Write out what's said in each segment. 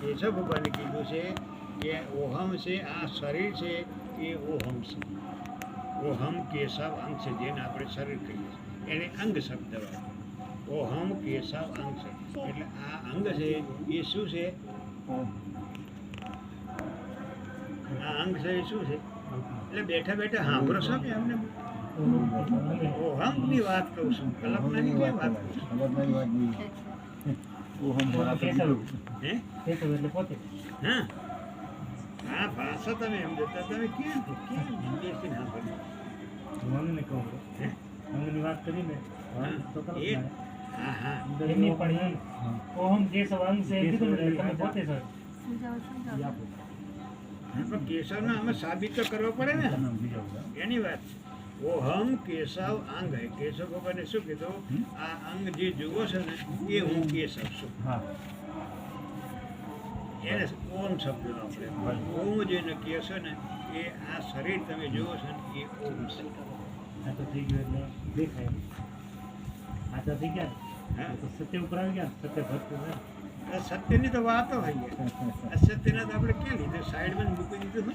કેશવ ભગવાને કીધું છે કે ઓહમ છે, આ શરીર છે એ ઓહમ છે. ઓહમ કેશવ અંગ છે, જેને આપણે શરીર કહીએ છીએ એને અંગ શબ્દ હોય. ઓહમ કેશવ અંગ છે એટલે આ અંગ છે એ શું છે? આ અંગ છે એ શું છે? એટલે બેઠા બેઠા સાંભળો છો કે અમને ઓહમની વાત કહું છું, કલ્પનાની કેમ વાત કહું છું? હે? હા, આ ભાષા તમે એમ જતા તમે કેમ બેસી ના ભણી? હે? વાત કરીને હા હા એમની પણ ઓહમ કેશવ અંગ છે કીધું ને એટલે તમે પોતે છો. પણ કેશવને અમે સાબિત તો કરવો પડે ને, એની વાત. ઓહમ કેશવ અંગ હે. કેશવ ભગવાને શું કીધું? આ અંગ જે જુઓ છો ને એ હું કેશવ છું. એને ઓમ શબ્દ આપણે ઓમ જેને કહે છે ને એ આ શરીર તમે જુઓ છો ને એ ઓમ છે. આ તો થઈ ગયું એટલે દેખાય. આ તો થઈ ગયા હા, તો સત્ય ઉપર આવી ગયા. સત્ય ભક્ત આ સત્યની તો વાતો હોય. અસત્યને તો આપણે ક્યાં લીધું? સાઈડમાં મૂકી દીધું ને.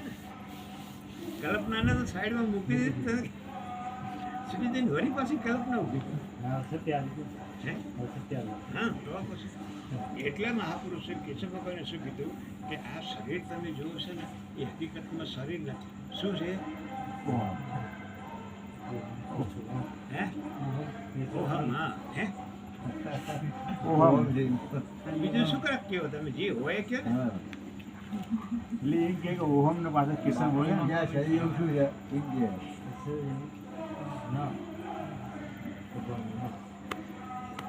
કલ્પનાને તો સાઈડમાં મૂકી દીધું. સીધી વળી પાછી કલ્પના ઊભી કરી. હા સત્ય આવી હે? ગયું. સત્ય આવી હા, તો પછી એટલે મહાપુરુષે કેશવ ભગવાને શું કીધું કે આ શરીર તમે જુઓ છો ને એ હકીકતમાં શરીર નથી. શું છે? હે? ઓહમ. હા. હે? બીજું શું કરે કેવો તમે જે હોય કે ને? ઓહમ ને પાછળ કિસ્સા બોલે ને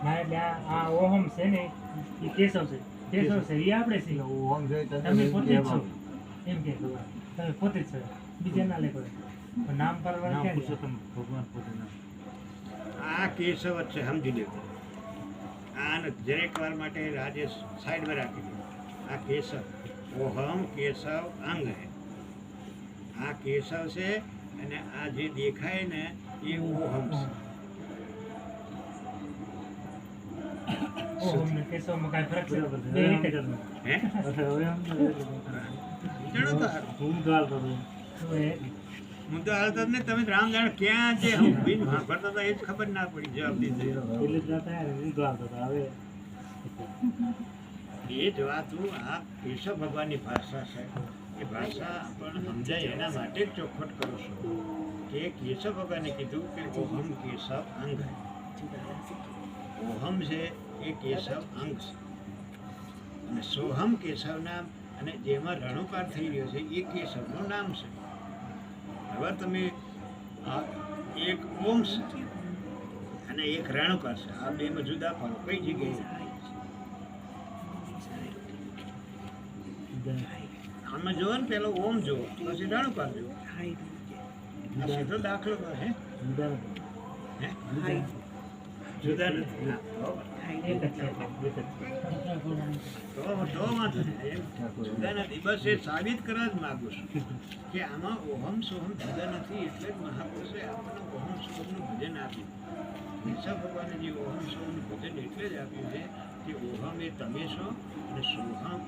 ના એટલે આ ઓહમ છે ને એ કેશવ છે. કેશવ છે એ આપણે છીએ. ઓહમ છે તમે પોતે જ છો એમ કે તમે પોતે જ છો. બીજા ના લે કોઈ પણ નામ પરવાર ક્યાં પુરુષોત્તમ ભગવાન પોતે નામ. આ કેશવ જ છે, સમજી લેવું. આને દરેક વાર માટે રાજેશ સાઈડમાં રાખી દો. આ કેશવ ઓહમ કેશવ અંગ હે. આ કેશવ છે અને આ જે દેખાય ને એ ઓહમ છે. ઓહમ ને કેશવમાં કાંઈ ફરક છે? બે રીતે કરવું. હે? જાણો તો હારું. હું ગાલ કરું તો એ હું તો હાલતો જ નહીં. તમે રામ જાણે ક્યાં છે હું બિન વાપરતા હતા એ જ ખબર ના પડી. જવાબ દીધો એટલે જ ગાતા યાર હું ગાલ કરતો હવે એ જ વાતું આ કેશવ ભગવાનની ભાષા છે. એ ભાષા આપણને સમજાય એના માટે જ ચોખવટ કરું છું કે કેશવ ભગવાને કીધું કે ઓહમ કેશવ અંગ હે. ઓહમ છે એ કેશવ અંગ છે અને સોહમ કેશવ નામ અને જેમાં રણુકાર થઈ રહ્યો છે એ કેશવનું નામ છે. હવે તમે આ એક ઓમ છે અને એક રણુકાર છે. આ બેમાં જુદા પડો કઈ જગ્યાએ? આમાં જુઓ ને પેલો ઓમ જુઓ પછી રણુકાર જુઓ. આ સીધો દાખલો તો હે? હે? જુદા નથી. હા, એક જ છે તો વાંધો નહીં. જુદા નથી. બસ એ સાબિત કરવા જ માંગુ છું કે આમાં ઓહમ સોહમ જુદા નથી. એટલે જ મહાપુરુષે આપણને ઓહમ સોહમનું ભજન આપ્યું. કેશવ ભગવાને જે ઓહમ સોહમનું ભજન એટલે જ આપ્યું છે કે ઓહમ એ તમે છો અને સોહમ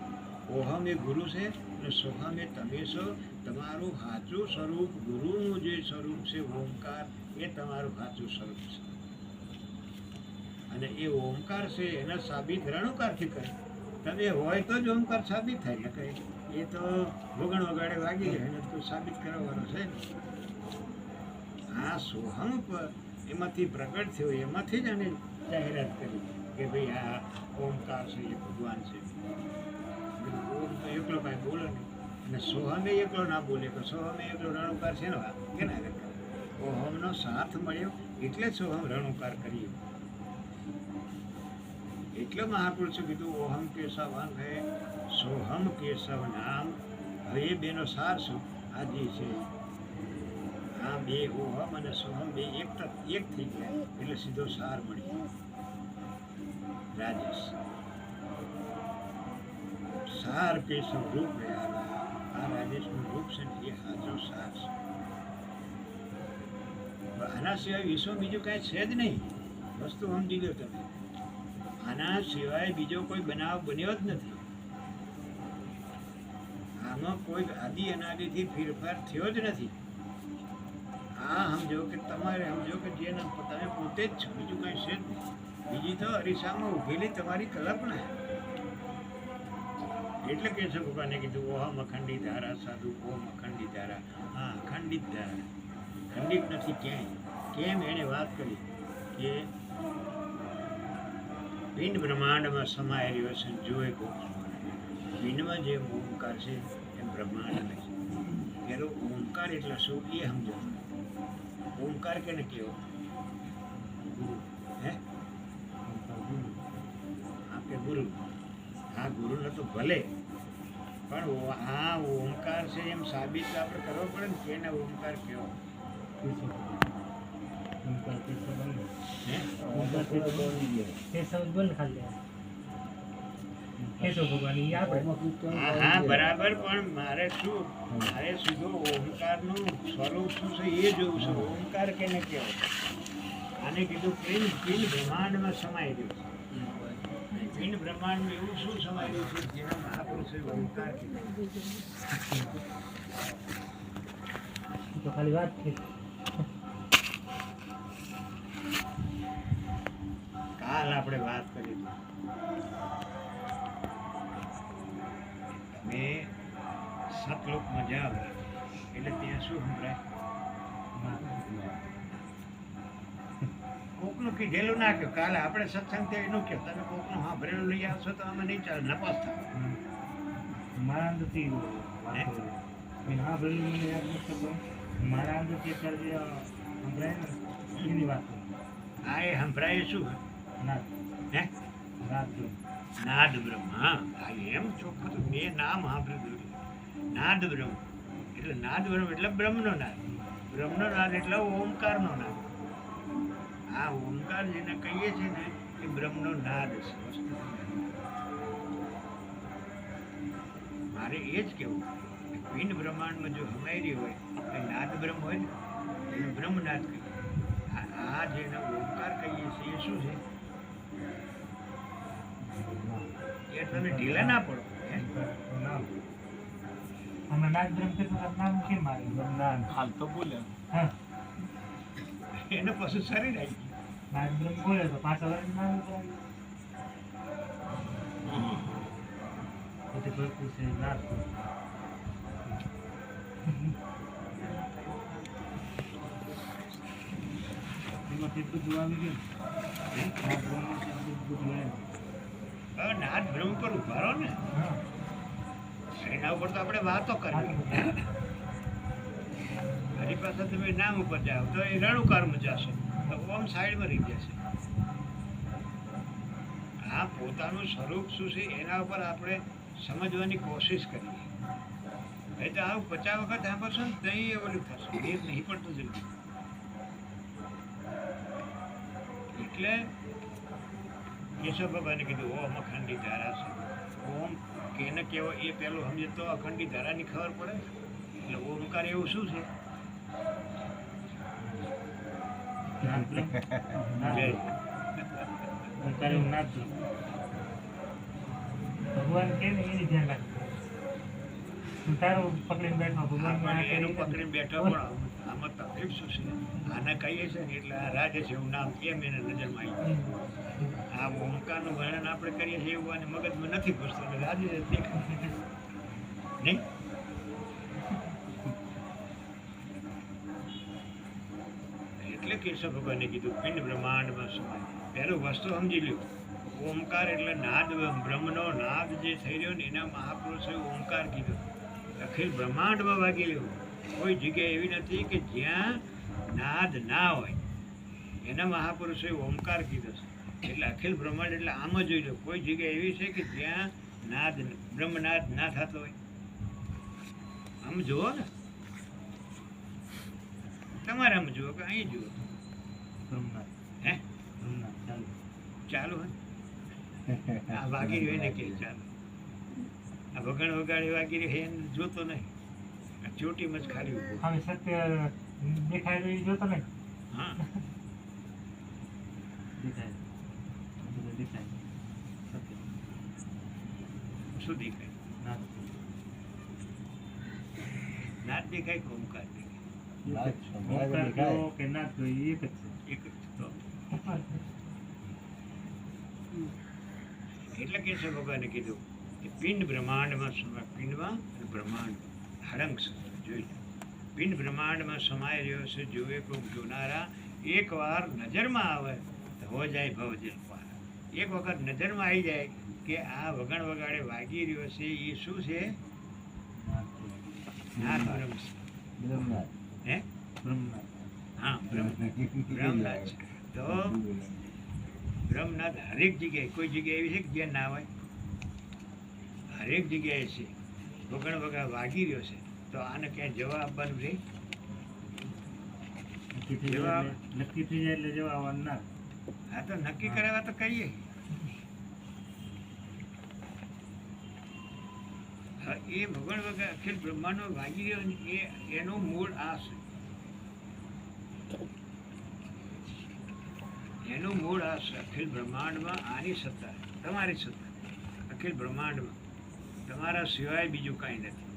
ઓહમ એ ગુરુ છે અને સોહમ એ તમે છો. તમારું સાચું સ્વરૂપ ગુરુનું જે સ્વરૂપ છે ઓમકાર એ તમારું સાચું સ્વરૂપ છે અને એ ઓમકાર છે એના સાબિત રણુકારથી કરે. તમે હોય તો જ ઓમકાર સાબિત થાય ને કઈ એ તો વગણ વગાડે વાગી જાય એને તો સાબિત કરવાનો છે ને. આ સોહમ પર એમાંથી પ્રગટ થયો એમાંથી જ આને જાહેરાત કરી કે ભાઈ આ ઓમકાર છે એ ભગવાન છે. ઓમ તો એકલો કાંઈ બોલે નહીં અને સોહમે એકલો ના બોલે કે સોહમે એકલો રણુકાર છે ને કેના આગળ કરે? ઓહમનો સાથ મળ્યો એટલે જ સોહમ રણુકાર કર્યું. એટલે મહાપુરુષે કીધું ઓહમ કેશવ અંગ હે સોહમ કેશવ નામ. હવે એ બેનો સાર શું? આ જે છે આ બે ઓહમ અને સોહમ બે એક થઈ ગયા એટલે સીધો સાર મળી રાજેશ. સાર કેશવ રૂપ હે. આ રાજેશનું રૂપ છે ને એ હાજો સાર છે. આના સિવાય વિશ્વ બીજું કાંઈ છે જ નહીં. વસ્તુ સમજી લો તમે. આના સિવાય બીજો કોઈ બનાવ બન્યો જ નથી. એમાં કોઈ આદિ અનાદિથી ફેરફાર થયો જ નથી. આ સમજો કે તમારે સમજો કે જે તમે પોતે જ છો, બીજું કંઈ છે જ નહીં. બીજી તો અરીસામાં ઊભેલી તમારી કલ્પના. એટલે કે છે ભગવાને કીધું ઓહમ અખંડી ધારા સાધુ ઓમ અખંડી ધારા. હા, અખંડિત ધારા, ખંડિત નથી ક્યાંય. કેમ એણે વાત કરી કે પિંડ બ્રહ્માંડમાં સમાયેલી હશે જોએ પિંડમાં જે ઓમકાર છે એ બ્રહ્માંડ નથી. પેલો ઓમકાર એટલે શું એ સમજો. ઓમકાર કેને કેવો? હે આપે ગુરુ. હા, ગુરુને તો ભલે, પણ આ ઓમકાર છે એમ સાબિત આપણે કરવો પડે ને કે એને ઓમકાર કેવો. હા બરાબર, પણ મારે સીધો ઓમકારનું સ્વરૂપ શું છે એ જોવું છે. ઓમકાર કેને કેવો? આને કીધું પિંડ બ્રહ્માંડમાં સમાઈ રહ્યું છે. પિંડ બ્રહ્માંડમાં એવું શું સમાઈ રહ્યું છે જેના મહાપુરુષે ઓમકાર કીધું? ખાલી વાત છે. કાલ આપણે વાત કરી તમે સતલોકમાં જાઓ એટલે ત્યાં શું સંભળાય? કોકનું કીધેલું ના કહો. કાલે આપણે સત્સંગ તે એનું કહો. તમે કોકનું સાંભળેલું લઈ આવશો તો અમે નહીં ચાલે, નપાસ થાય. મારા અંદરથી મારા અંદરથી સંભળાય ને એની વાત. હા, એ સંભળાય શું? નાદ. હે નાદ બ્રહ્મ. હા, એમ ચોખ્ખું તો મેં નામ સાંભળ્યું. નાદ બ્રહ્મ એટલે નાદ બ્રહ્મ એટલે બ્રહ્મનો નાદ. બ્રહ્મનો નાદ એટલે ઓમકારનો નાદ. આ ઓમકાર જેને કહીએ છીએ ને એ બ્રહ્મનો નાદ છે. વસ્તુ મારે એ જ કહેવું કે પિંડ બ્રહ્માંડમાં જો હમાયરી હોય એ નાદ બ્રહ્મ હોય ને એને બ્રહ્મનાદ કહીએ. આ જેને ઓમકાર કહીએ છીએ એ શું છે? એ તમે ઢીલા ના પડો. અમે નાદ બ્રહ્મ કે તો નામ કેમ આવ્યું? નાદ હાલ તો બોલે. હા, એને પછી શરીર આવી ગયું. નાદ બ્રહ્મ બોલે તો પાછા વાર નામ પછી ભરતું છે નાદ. એમાં કેટલું જોવા આવી ગયું? નાદ બ્રહ્મ કેટલું બધું હવે નાદ બ્રહ્મ પર ઉભા રહો ને, હા, એના ઉપર તો આપણે વાતો કરવી. હરી પાસે તમે નામ ઉપર જાઓ તો એ રણુકારમાં જશે, તો ઓમ સાઈડમાં રહી જશે. આ પોતાનું સ્વરૂપ શું છે એના ઉપર આપણે સમજવાની કોશિશ કરીએ. એ તો આવું 50 વખત સાંભળશો ને ત્યાં ઓલું થશે, એ નહીં પડતું જલ્દી. એટલે કેશવ ભગવાને કીધું ઓમ અખંડી ધારા છે. ઓમ કેને કેવો એ પેલું સમજે તો અખંડી ધારાની ખબર પડે. એટલે ઓમકાર એવું શું છે? નાદ બ્રહ્મ. જય. ઓમકાર એવું નાદ બ્રહ્મ. ભગવાન કે ને એની ધ્યાન રાખજો. તું તારું પકડીને બેઠો ભગવાન આપણને એનું પકડીને બેઠો, પણ આમાં તકલીફ શું છે? આને કહીએ છે ને એટલે આ રાજ છે એવું નામ કેમ એને નજરમાં આવી ગયું. આ ઓમકારનું વર્ણન આપણે કરીએ છીએ એવું આને મગજમાં નથી ઘૂસતું, એટલે રાજ જ દેખાય નહીં. એટલે કેશવ ભગવાને કીધું પિંડ બ્રહ્માંડમાં સમાય. પહેલું વસ્તુ સમજી લ્યો, ઓમકાર એટલે નાદ, બ્રહ્મનો નાદ જે થઈ રહ્યો ને એના મહાપુરુષોએ ઓમકાર કીધો. અખિલ બ્રહ્માંડમાં વાગી લેવું. કોઈ જગ્યા એવી નથી કે જ્યાં નાદ ના હોય. એના મહાપુરુષોએ ઓમકાર કીધો છે. એટલે અખિલ બ્રહ્માંડ એટલે આમ જ જોઈ લો, કોઈ જગ્યા એવી છે કે જ્યાં નાદ બ્રહ્મનાદ ના થતો હોય. આમ જુઓ ને, તમારે આમ જુઓ કે અહીં જુઓ. બ્રહ્મનાદ. હે બ્રહ્મનાદ ચાલુ. ચાલુ હોય આ વાગી રહ્યો એને કે ચાલુ. આ વગણ વગાડી વાગી રહ્યો એને જોતો નહીં. આ ચોટીમાં જ ખાલી ઊભો. હવે સત્ય દેખાય તો એ જોતો નહીં. હા, દેખાય. બધું દેખાય. સત્ય. શું દેખાય? નાદ. નાદ દેખાય કે ઓમકાર દેખાય? ઓમકાર કયો કે નાદ કયો એ એક જ છે. એક જ તો એટલે કે છે ભગવાને કીધું કે પિંડ બ્રહ્માંડમાં પિંડમાં અને બ્રહ્માંડ હરંગ જોઈ લો. પિંડ બ્રહ્માંડમાં સમાઈ રહ્યો છે જોવે કોક જોનારા, એકવાર નજરમાં આવે તો હો જાય ભવજલ પાર. એક વખત નજરમાં આવી જાય કે આ વગણ વગાડે વાગી રહ્યો છે એ શું છે? નાદ બ્રહ્મ છે. હે બ્રહ્મનાથ. હા બ્રહ્મનાદ છે. તો બ્રહ્મનાદ હરેક જગ્યાએ, કોઈ જગ્યાએ એવી છે કે જ્યાં ના હોય? હરેક જગ્યાએ છે. વગણ વગા વાગી રહ્યો છે તો આને ક્યાંય જવા આપવાનું રહે? નક્કી થઈ જાય એટલે જવા આવવાનું ના. આ તો નક્કી કરાવવા તો કહીએ. હા, એ વગણ વગા અખિલ બ્રહ્માંડમાં વાગી રહ્યો ને એનું મૂળ આ છે. એનું મૂળ આ છે. અખિલ બ્રહ્માંડમાં આની સત્તા, તમારી સત્તા અખિલ બ્રહ્માંડમાં તમારા સિવાય બીજું કાંઈ નથી.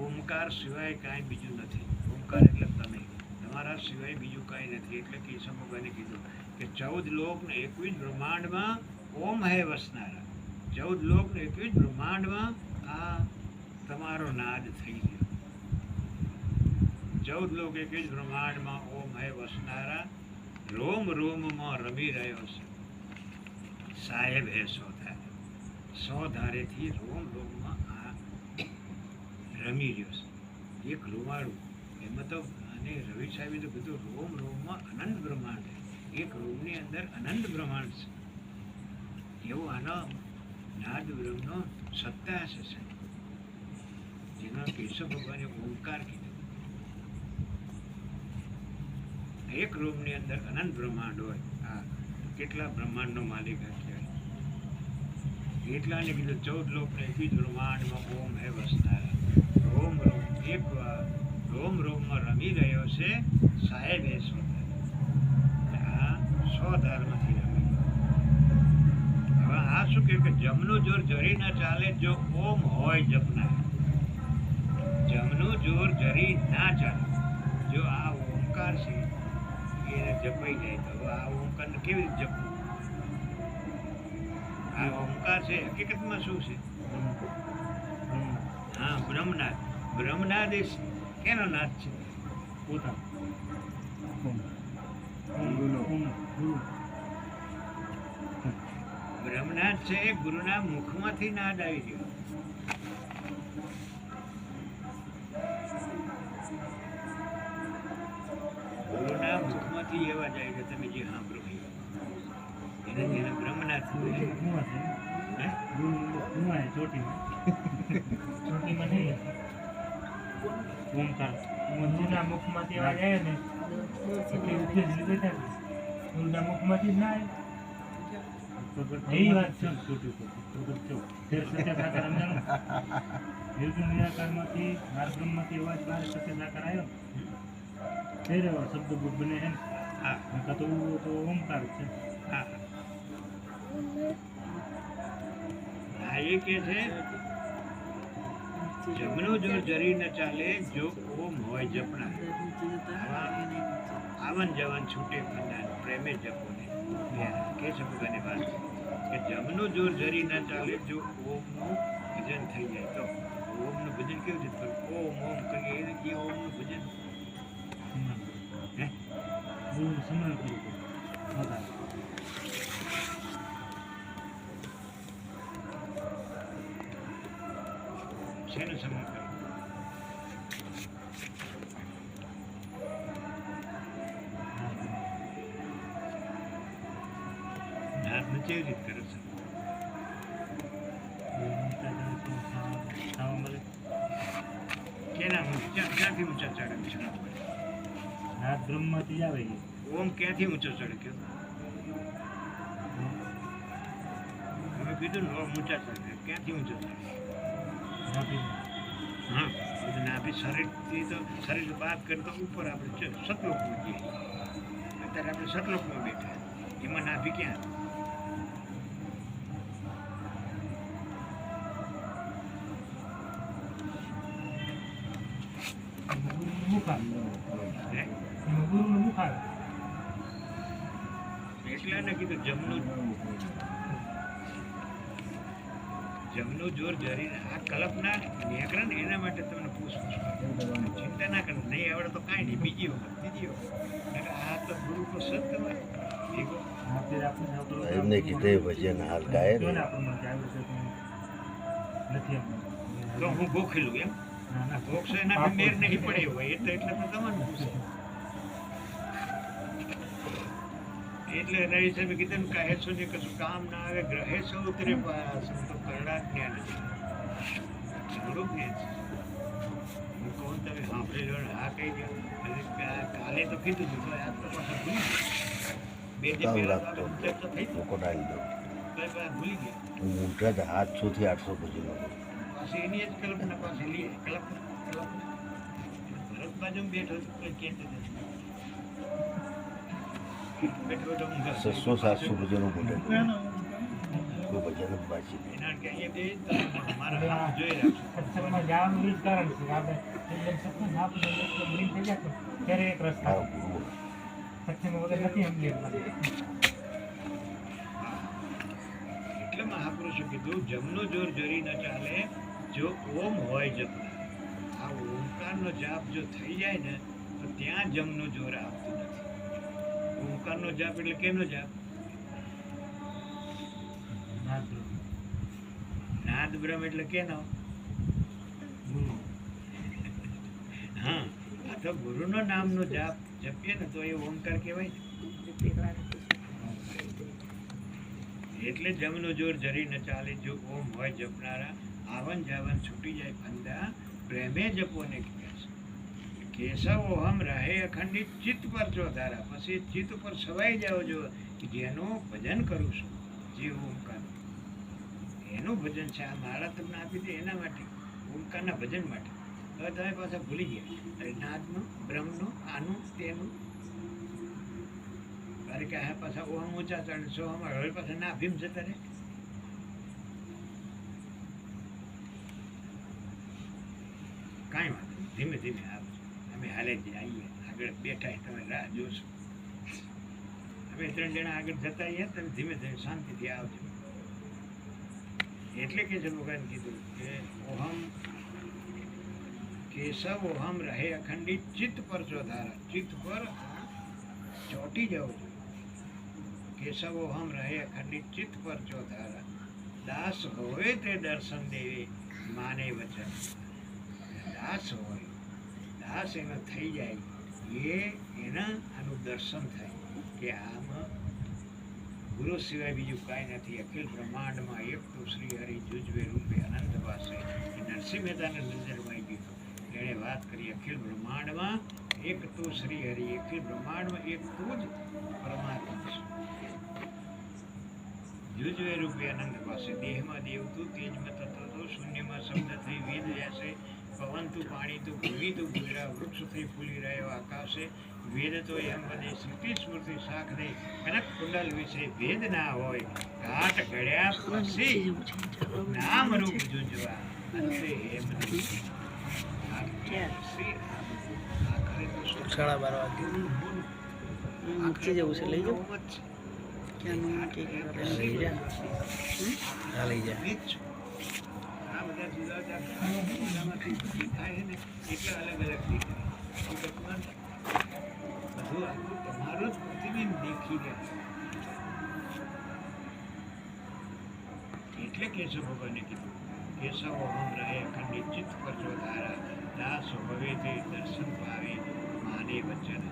ઓમકાર સિવાય કાંઈ બીજું નથી. ઓમકાર એટલે તમે, તમારા સિવાય બીજું કાંઈ નથી. એટલે કેશવ ભગવાને કીધું કે 14 લોક ને 21 બ્રહ્માંડમાં ઓમ હે વસનારા. 14 લોક ને 21 બ્રહ્માંડમાં આ તમારો નાદ થઈ ગયો. 14 લોક 21 બ્રહ્માંડમાં ઓમ હે વસનારા, રોમ રોમમાં રમી રહ્યો છે સાહેબ હે સોધારે. સોધારેથી રોમ રોમમાં આ રમી રહ્યો છે. એક રૂમાળું એમાં તો અને રવિ સાહેબે તો કીધું રોમ રોમમાં અનંત બ્રહ્માંડ. એક રોમની અંદર અનંત બ્રહ્માંડ છે. એવું આનો નાદ બ્રહ્મનો સત્તા છે સાહેબ, જેનો કેશવ ભગવાને ઓમકાર કીધો. એક રૂમની અંદર અનંત બ્રહ્માંડ હોય. આ કેટલા બ્રહ્માંડનો માલિક કહેવાય. એટલાને કીધું 14 લોક ને 21 બ્રહ્માંડમાં ઓમ હે વસનારા. રોમ રોમ એક વાર રોમ રોમમાં રમી રહ્યો છે સાહેબ હે સોધાર. આ સોધારમાંથી રમી. હવે આ શું કહે કે જમનું જોર જરી ના ચાલે જો ઓમ હોય જપના. જમનું જોર જરી ના ચાલે જો આ ઓમકાર છે એને જપાઈ જાય તો આ ઓમકારને કેવી રીતે જપવું? આ ઓમકાર છે હકીકતમાં શું છે? હા બ્રહ્મનાદ. બ્રહ્મનાદ એ કેનો નાદ છે? બ્રહ્મનાદ છે એ ગુરુના મુખમાંથી નાદ આવી ગયો. ગુરુના મુખમાંથી એવા જાય છે તમે જે સાંભળો એને જેને બ્રહ્મનાદ હે? ચોટીમાં નહીં ઓમકાર ગુરુના મુખમાંથી એવા જાય ને એટલે ઉકેલી બેઠા છે. ગુરુના મુખમાંથી જ ના આવે. એ વાત છે. નિરાકારમાંથી બ્રહ્મમાંથી અવાજ બહાર સત્ય સાકાર આવ્યો તે રેવા શબ્દ બને છે ને. હા તો ઓમકાર છે. હા હા એ કે છે જમનું જોર જરી ન ચાલે જો ઓમ હોય જપના. આવન જવન છૂટે ખંડાન પ્રેમે જપોને. કે છે ભગવાનની વાત કે જમનું જોર જરી ન ચાલે જો ઓમનું ભજન થઈ જાય તો. ઓમનું ભજન કેવી રીતે કરવું? ઓમ ઓમ કરીએ એ ઓમનું ભજન. હે સમરણ કરવું વધારે. શેનું સમરણ કરવું? નાદનું કેવી રીતે કરે છે? ખાવા મળે કેના ક્યાંથી ઊંચા ચડે છે? નાદ બ્રહ્મમાંથી જ આવે છે. ઓમ ક્યાંથી ઊંચો ચડે કયો? તમે કીધું ને ઓમ ઊંચા ચડે ક્યાંથી ઊંચો ચડે? હા બધું નાભી શરીરથી તો શરીર વાત કરીએ તો ઉપર આપણે સતલોકમાં જઈએ. અત્યારે આપણે સતલોકમાં બેઠા એમાં નાભી ક્યાં? મુખ આવે હે? એમાં ગુરુનું મુખ આવે એટલે એને કીધું જમનું જોર જરી આ કલ્પના ન્યાકરણ એના માટે તમને પૂછું છું. ચિંતા ના કરો, નહીં આવડે તો કાંઈ નહીં, બીજી વખત એટલે આ તો ગુરુ તો સત હોય ભેગો. અત્યારે આપણને આપણું એમને કીધે ભજન હાલ ગાય જો ને ને આપણને કે આવ્યું છે તો નથી એમ. તો હું ગોખેલું એમ ના ના ગોખશો એનાથી મેર નહીં પડે હોય એટલે તો તમારું પૂછે. એટલે રહી સાહેબે કીધું ને કહે છો ને કશું કામ ના આવે ગ્રહે સૌ ઉતરે સંતો કરડા જ્ઞાન છે થોડું જ્ઞાન છે. હું કહું તમે સાંભળી લો ને હા કહી દો કાલે તો કીધું હતું તો આજ તો પાછા ભૂલી ગયા. બે જે કામ પહેલા લાગતો તો તો થઈ ગયું લોકો ડાળી દઉં તો એ પાછા ભૂલી ગયા. હું ઊંઠા તો 800 થી 800 ભજનો કરું. પાછી એની જ કલ્પના પાછી લઈએ કલ્પના ભરત બાજુ બેઠો તો કોઈ કહેતું નથી. બેઠો તો ઊંઘ આવે. 600 700 ભજનો બોલે કોઈ ભજન જ બાજી નહીં. એના કે અહીંયા બે તો મારા હાથ જોઈ રાખજો. સત્સંગમાં જવાનું એ જ કારણ છે કે આપણે એકદમ સત્સંગ આપણે એકદમ લીન થઈ જાય તો ત્યારે એક રસ્તા મારો ગુરુ સત્સંગ વગર નથી સમજી શકવાનું. એટલે મહાપુરુષો કીધું જમનો જોર જરી ન ચાલે જો ઓમ હોય જપના. આ ઓમકારનો જાપ જો થઈ જાય ને તો ત્યાં જમનો જોર આવતું નથી. ઓમકારનો જાપ એટલે કેનો જાપ? નાદ નાદ બ્રહ્મ એટલે કેનો? ગુરુ હા, આ તો ગુરુનો નામનો જાપ જપીએ ને તો એ ઓમકાર કહેવાય ને. એટલે જમનો જોર જરી ન ચાલે જો ઓમ હોય જપનારા આવન જાવન છૂટી જાય ફંદા પ્રેમે જપો ને કેશવ ઓહમ રહે અખંડિત ચિત્ત પર ચોધારા. પછી ચિત્ત પર સવાઈ જાઓ જો કે જેનું ભજન કરું છું જે ઓમકાર એનું ભજન છે. આ માળા તમને આપી દે એના માટે ઓમકારના ભજન માટે. હવે તમે પાછા ભૂલી ગયા અરે નાદનું બ્રહ્મનું આનું તેનું કારણ કે આ પાછા ઓમ ઊંચા ચડશો અમારે હવે પાછા ના ભીમ જતા રહે. કાંઈ વાંધો નહીં, ધીમે ધીમે આવજો. અમે હાલે જ આવીએ આગળ બેઠા તમે રાહ જોશો. અમે 3 જણા આગળ જતા આવીએ તમે ધીમે ધીમે શાંતિથી આવજો. એટલે કે છે ભગવાન કીધું કે ઓહમ કેશવ ઓહમ રહે અખંડિત ચિત્ત પર ચોધારા. ચિત્ત પર ચોટી જાઓ છો. કેશવ ઓહમ રહે અખંડિત ચિત્ત પર ચોધારા. દાસ હોય તે દર્શન દેવે માને વચન. દાસ હોય દાસ એનો થઈ જાય એના આનું દર્શન થાય કે આમાં ગુરુ સિવાય બીજું કાંઈ નથી. અખિલ બ્રહ્માંડમાં એક તો શ્રી હરિ જુજવે રૂપે અનંત વાસે. નરસિંહ મહેતાને નજરમાં ગયું એણે વાત કરી અખિલ બ્રહ્માંડમાં એક તો શ્રી હરિ. અખિલ બ્રહ્માંડમાં એક તો જ પરમાત્મા છે. જુજવે રૂપે અનંત પાસે દેહમાં દેવ તું તેજમાં તત્વ તું શૂન્યમાં શબ્દ થઈ વેદ વ્યાસે પવન તું પાણી તું ભૂમિ તું ગુજરા વૃક્ષ થઈ ફૂલી રહ્યો આકાશે વેદ તો એમ બધે સ્મૃતિ સ્મૃતિ શાખ દે કનક કુંડલ વિશે ભેદ ના હોય ઘાટ ઘડ્યા પછી નામ રૂપ જુજવા અંતે એમ નહીં. આખરે તો શું? 12:30 વાગે મૂકી જવું છે લઈ જાઉં ક્યાંનું કે લઈ જા હા લઈ જા આ બધા જુદા જુદા બધામાંથી દેખાય છે ને એટલે અલગ અલગ દેખાય. હકીકતમાં બધું આખું તમારો જ પ્રતિબિંબ દેખી રહ્યા. એટલે કેશવ ભગવાને કીધું કેશવ ઓહમ રહે અખંડિત ચિત્ત પર જો ધારા દાસ હવે તે દર્શન પાવે માને વચન